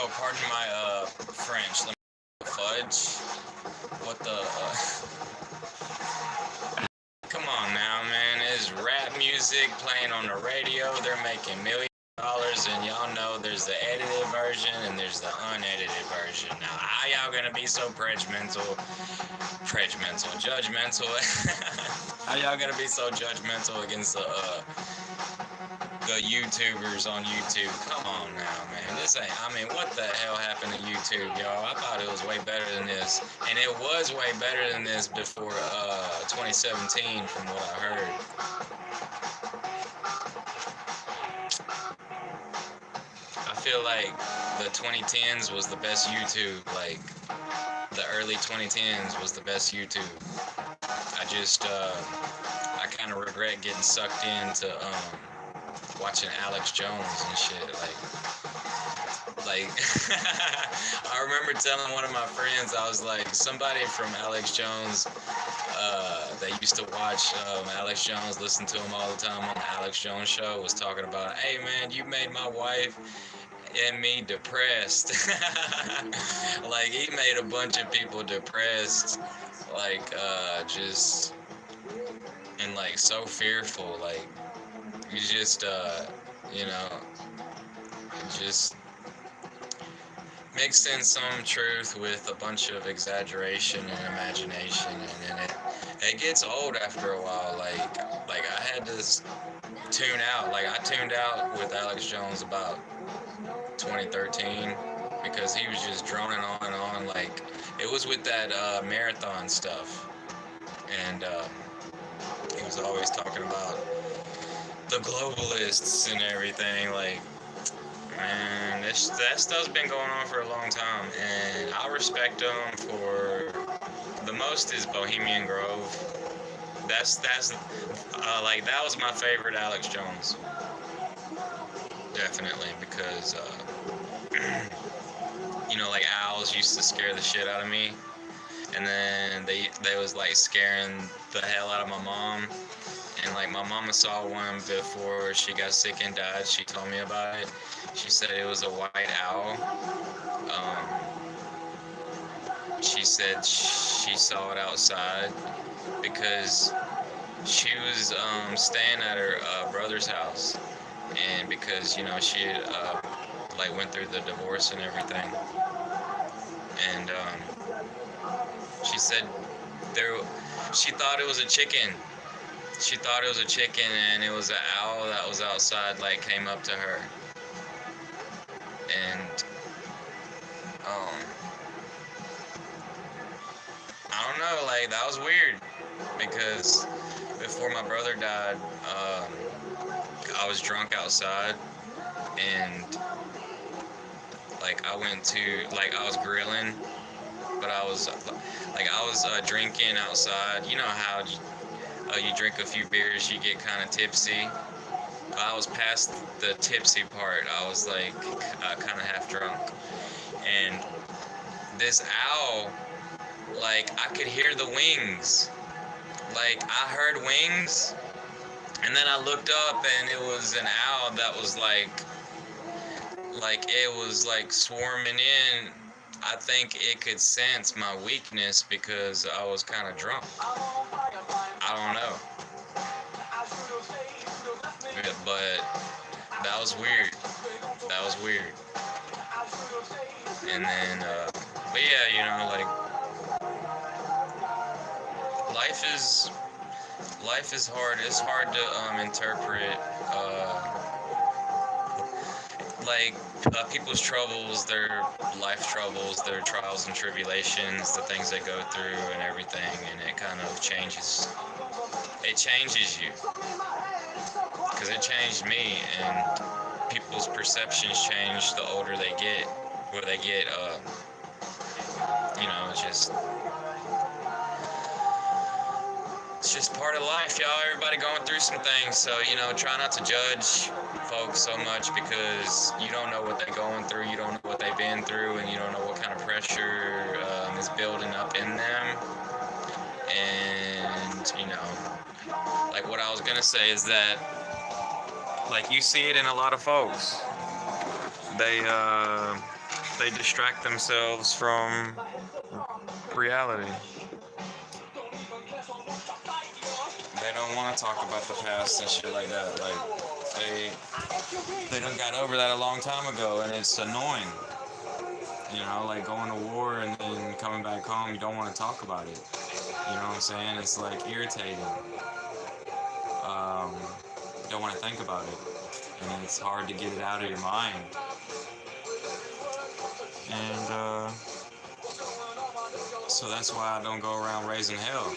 Oh, pardon my French. Let me fudge. What the? Come on now, man. It's rap music playing on the radio. They're making $millions, and y'all know there's the edited version and there's the unedited version. Now, how y'all gonna be so judgmental? How y'all gonna be so judgmental against the YouTubers on YouTube? Come on now, man. This ain't, I mean, what the hell happened to YouTube, y'all? I thought it was way better than this. And it was way better than this before 2017, from what I heard. I feel like the 2010s was the best YouTube. Like, the early 2010s was the best YouTube. I kind of regret getting sucked into, watching Alex Jones and shit, like I remember telling one of my friends, I was like, somebody from Alex Jones, that used to watch Alex Jones, listen to him all the time on the Alex Jones show, was talking about, hey man, you made my wife and me depressed. Like, he made a bunch of people depressed, like, just, and like so fearful, like, you just, you know, just mixing some truth with a bunch of exaggeration and imagination, and then it gets old after a while. Like I had to tune out. Like, I tuned out with Alex Jones about 2013 because he was just droning on and on. Like, it was with that marathon stuff, and he was always talking about the globalists and everything. Like, man, that stuff's been going on for a long time, and I respect them for the most is Bohemian Grove. That's like, that was my favorite Alex Jones, definitely, because you know, like, owls used to scare the shit out of me, and then they was like scaring the hell out of my mom. And like, my mama saw one before she got sick and died. She told me about it. She said it was a white owl. She said she saw it outside because she was staying at her brother's house, and because, you know, she had, like, went through the divorce and everything, and she said she thought it was a chicken. She thought it was a chicken, and it was an owl that was outside, like, came up to her. And, I don't know, like, that was weird, because before my brother died, I was drunk outside, and, like, I was grilling, but I was drinking outside. You know how you drink a few beers, you get kind of tipsy. I was past the tipsy part. I was like kind of half drunk, and this owl, like, I could hear the wings. Like, I heard wings, and then I looked up, and it was an owl that was like it was like swarming in. I think it could sense my weakness because I was kind of drunk. I don't know. But that was weird. That was weird. And then, but yeah, you know, like, life is hard. It's hard to interpret, like, people's troubles, their life troubles, their trials and tribulations, the things they go through and everything, and it kind of changes. It changes you, because it changed me, and people's perceptions change the older they get, where they get, you know, it's just part of life, y'all. Everybody going through some things, so, you know, try not to judge folks so much, because you don't know what they're going through, you don't know what they've been through, and you don't know what kind of pressure is building up in them. And, you know, like, what I was gonna say is that, like, you see it in a lot of folks. They they distract themselves from reality. They don't want to talk about the past and shit like that. Like they done got over that a long time ago, and it's annoying. You know, like going to war and then coming back home, you don't want to talk about it. You know what I'm saying? It's like irritating. You don't want to think about it, and it's hard to get it out of your mind. And so that's why I don't go around raising hell,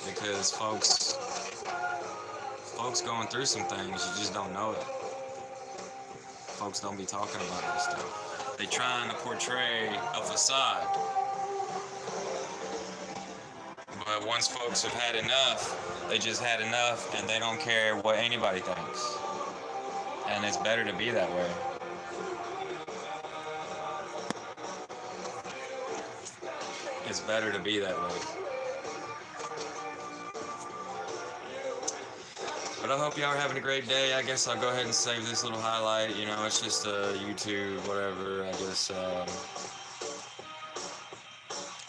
because folks going through some things, you just don't know it. Folks don't be talking about that stuff. They trying to portray a facade, but once folks have had enough, they just had enough, and they don't care what anybody thinks. And it's better to be that way. It's better to be that way. But I hope y'all are having a great day. I guess I'll go ahead and save this little highlight. You know, it's just a YouTube, whatever. I guess a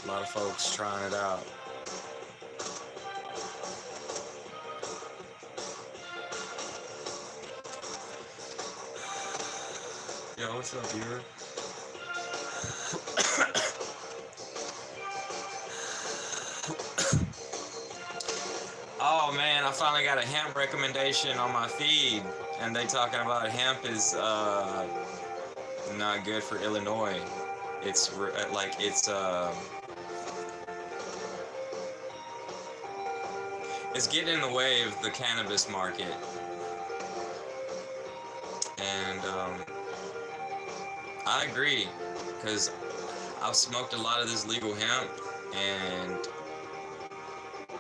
lot of folks trying it out. Yo, what's up, viewer? Oh man, I finally got a hemp recommendation on my feed, and they talking about hemp is not good for Illinois. It's like it's getting in the way of the cannabis market, and I agree, because I've smoked a lot of this legal hemp, and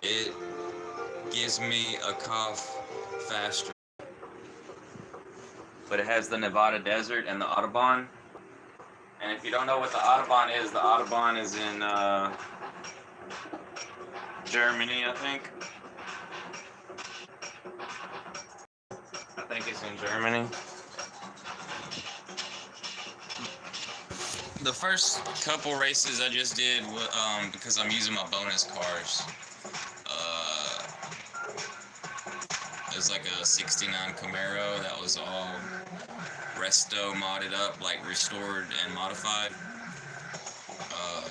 it gives me a cough faster. But it has the Nevada desert and the Audubon. And if you don't know what the Audubon is in Germany, I think. I think it's in Germany. The first couple races I just did, because I'm using my bonus cars. There's like a 69 Camaro that was all resto modded up, like restored and modified,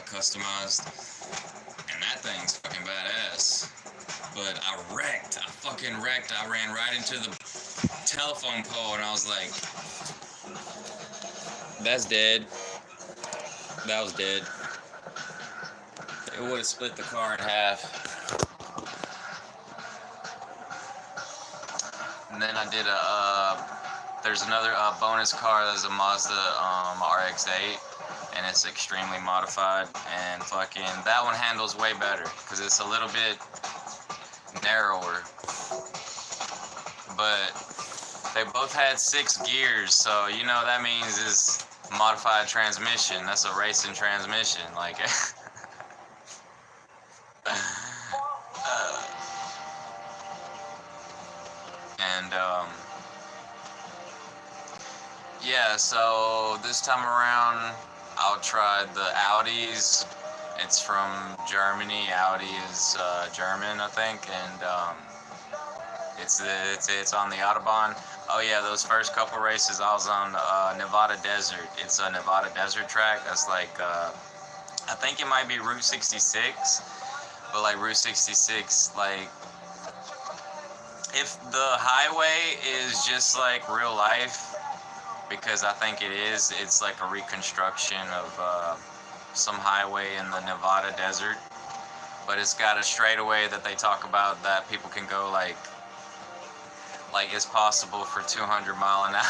customized, and that thing's fucking badass. But I fucking wrecked. I ran right into the telephone pole, and I was like, that's dead. That was dead. It would have split the car in half. And then I did there's another bonus car. There's a Mazda RX-8, and it's extremely modified, and fucking that one handles way better because it's a little bit narrower. But they both had 6 gears, so you know that means it's modified transmission. That's a racing transmission, like. And yeah, so this time around I'll try the Audis. It's from Germany. Audi is German, I think, and it's on the Autobahn. Oh yeah, those first couple races I was on Nevada Desert. It's a Nevada Desert track. That's like I think it might be Route 66, but like Route 66, like if the highway is just like real life, because I think it is, it's like a reconstruction of some highway in the Nevada desert, but it's got a straightaway that they talk about that people can go like it's possible for 200 mile an hour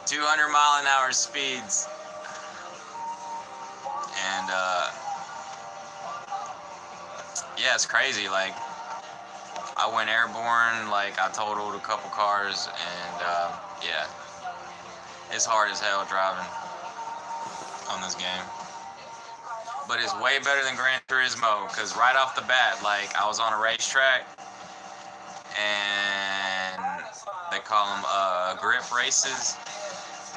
200 mile an hour speeds. And yeah, it's crazy. Like I went airborne, like I totaled a couple cars, and yeah, it's hard as hell driving on this game. But it's way better than Gran Turismo, because right off the bat, like I was on a racetrack, and they call them grip races,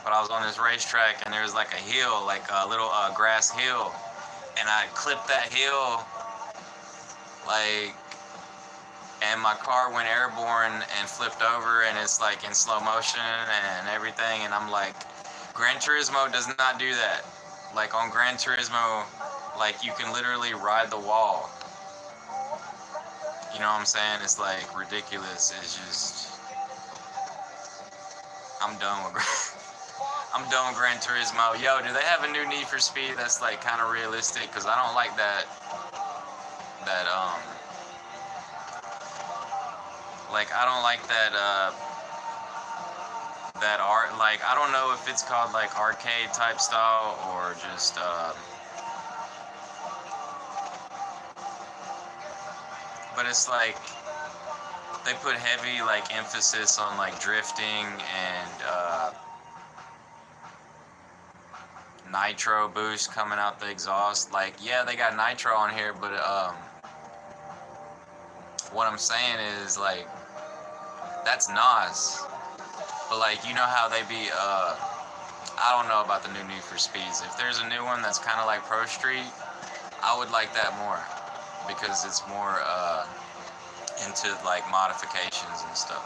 but I was on this racetrack and there was like a hill, like a little grass hill, and I clipped that hill, like, and my car went airborne and flipped over, and it's like in slow motion and everything, and I'm like, Gran Turismo does not do that. Like on Gran Turismo, like you can literally ride the wall. You know what I'm saying? It's like ridiculous. It's just, I'm done with I'm done with Gran Turismo. Yo, do they have a new Need for Speed that's like kind of realistic? Cause I don't like that like I don't like that art, like I don't know if it's called like arcade type style or just but it's like they put heavy like emphasis on like drifting and nitro boost coming out the exhaust. Like, yeah, they got nitro on here, but what I'm saying is like that's NOS. But like, you know how they be I don't know about the new Need for Speeds. If there's a new one that's kind of like Pro Street, I would like that more because it's more into like modifications and stuff.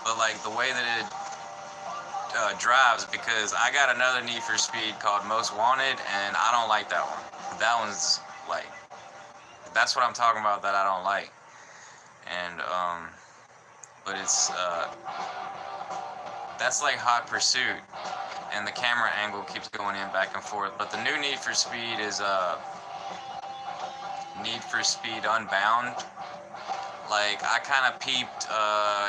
But like the way that it drives, because I got another Need for Speed called Most Wanted, and I don't like that one. That one's like, that's what I'm talking about that I don't like. And but it's that's like Hot Pursuit, and the camera angle keeps going in back and forth. But the new Need for Speed is Need for Speed Unbound. Like, I kind of peeped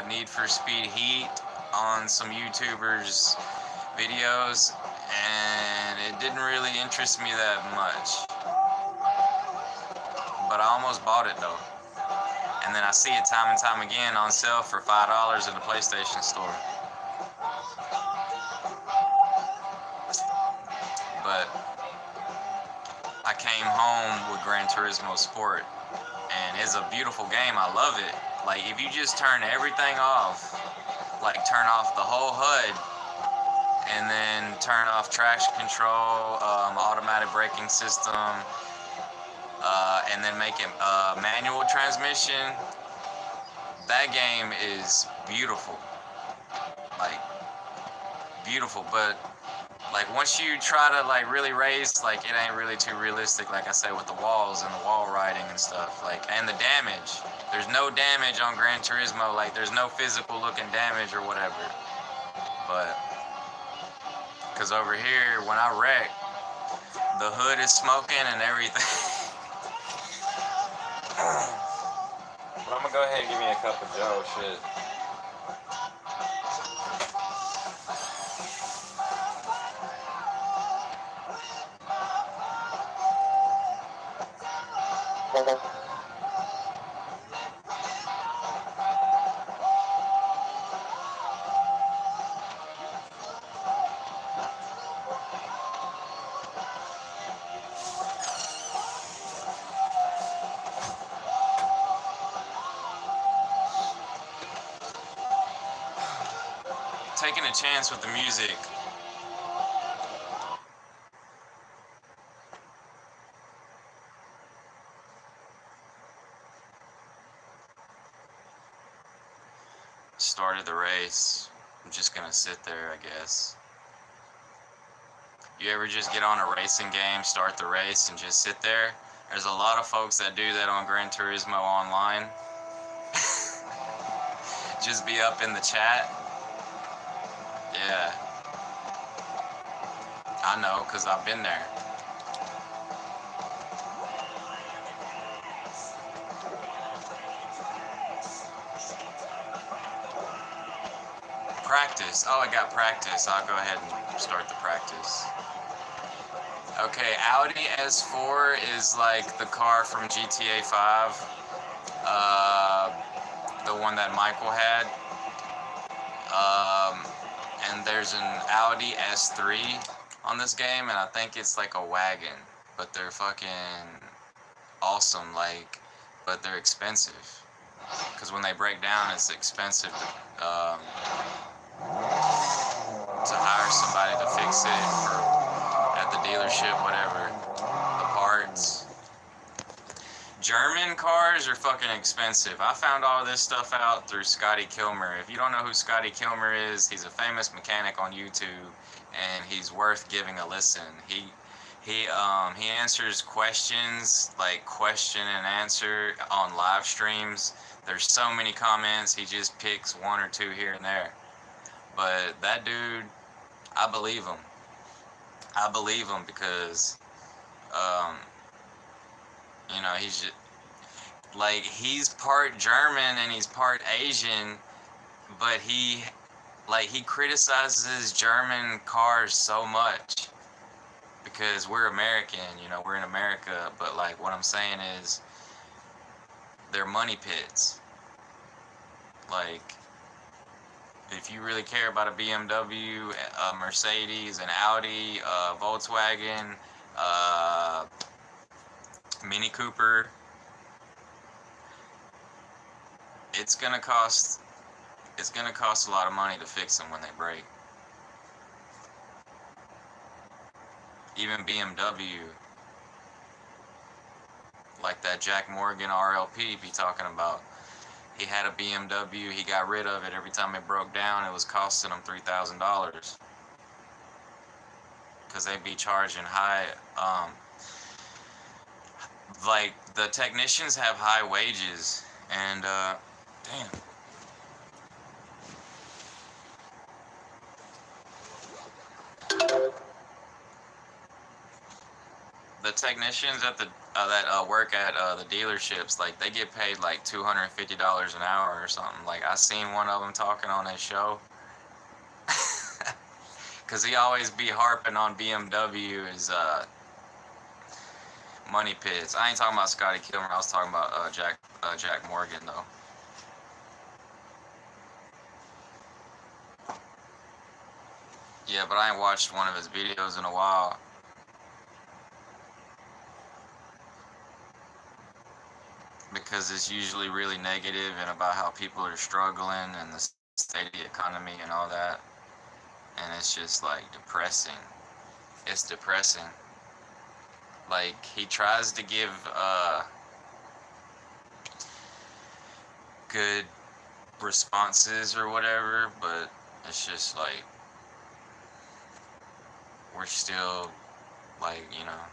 Need for Speed Heat on some YouTubers' videos, and it didn't really interest me that much. But I almost bought it though. And then I see it time and time again on sale for $5 in the PlayStation Store. But I came home with Gran Turismo Sport, and it's a beautiful game. I love it. Like, if you just turn everything off, like turn off the whole HUD, and then turn off traction control, automatic braking system, and then make it manual transmission, that game is beautiful. Like, beautiful. But like, once you try to like really race, like, it ain't really too realistic, like I said, with the walls and the wall riding and stuff. Like, and the damage, there's no damage on Gran Turismo. Like, there's no physical looking damage or whatever. But because over here, when I wreck, the hood is smoking and everything. But I'm gonna go ahead and give me a cup of Joe. Shit. Taking a chance with the music. Started the race. I'm just gonna sit there, I guess. You ever just get on a racing game, start the race, and just sit there? There's a lot of folks that do that on Gran Turismo Online. Just be up in the chat. Yeah. I know, because I've been there. Practice. Oh, I got practice. I'll go ahead and start the practice. Okay, Audi S4 is like the car from GTA 5. The one that Michael had. And there's an Audi S3 on this game, and I think it's like a wagon. But they're fucking awesome, like, but they're expensive. Because when they break down, it's expensive to, to hire somebody to fix it for at the dealership, whatever, the parts. German cars are fucking expensive. I found all this stuff out through Scotty Kilmer. If you don't know who Scotty Kilmer is, he's a famous mechanic on YouTube, and he's worth giving a listen. He answers questions, like question and answer on live streams. There's so many comments, he just picks one or two here and there. But that dude, I believe him. I believe him because, you know, he's just, like, he's part German and he's part Asian, but he criticizes German cars so much because we're American, you know, we're in America, but, like, what I'm saying is they're money pits. Like, if you really care about a BMW, a Mercedes, an Audi, a Volkswagen, Mini Cooper, it's gonna cost a lot of money to fix them when they break. Even BMW, like that Jack Morgan RLP be talking about. He had a BMW, he got rid of it. Every time it broke down, it was costing him $3,000. Because they be charging high, like, the technicians have high wages, and, damn. The technicians at the that work at the dealerships, like, they get paid like $250 an hour or something. Like, I seen one of them talking on his show, cause he always be harping on BMW's money pits. I ain't talking about Scotty Kilmer. I was talking about Jack Morgan though. Yeah, but I ain't watched one of his videos in a while. Because it's usually really negative and about how people are struggling and the state of the economy and all that. And it's just, like, depressing. It's depressing. Like, he tries to give good responses or whatever, but it's just like, we're still, like, you know,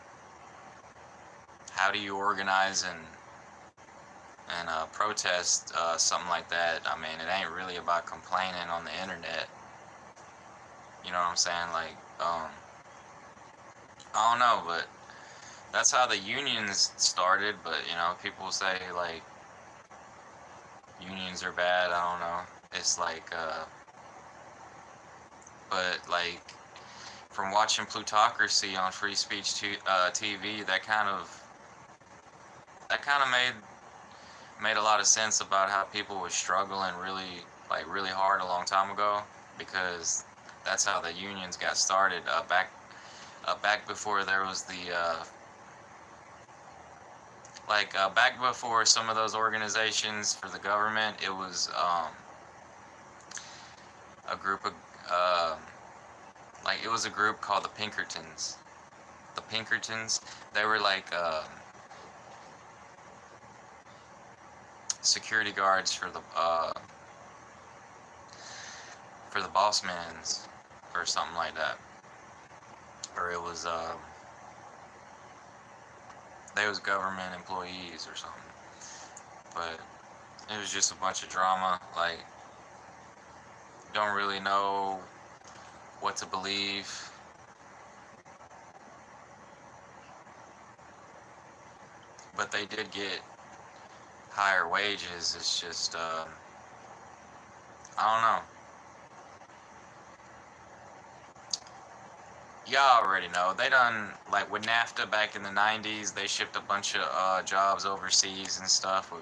how do you organize and protest something like that? I mean, it ain't really about complaining on the internet. You know what I'm saying? Like, I don't know, but that's how the unions started. But, you know, people say, like, unions are bad. I don't know. It's like, but, like, from watching Plutocracy on Free Speech TV, that kind of made a lot of sense about how people were struggling really hard a long time ago, because that's how the unions got started, back before there was the back before some of those organizations for the government. It was a group of it was a group called the Pinkertons. The Pinkertons, they were like security guards for the boss mans or something like that. Or it was they was government employees or something. But it was just a bunch of drama. Like, don't really know what to believe. But they did get higher wages. It's just, I don't know. Y'all already know. They done, like, with NAFTA back in the 90s, they shipped a bunch of jobs overseas and stuff with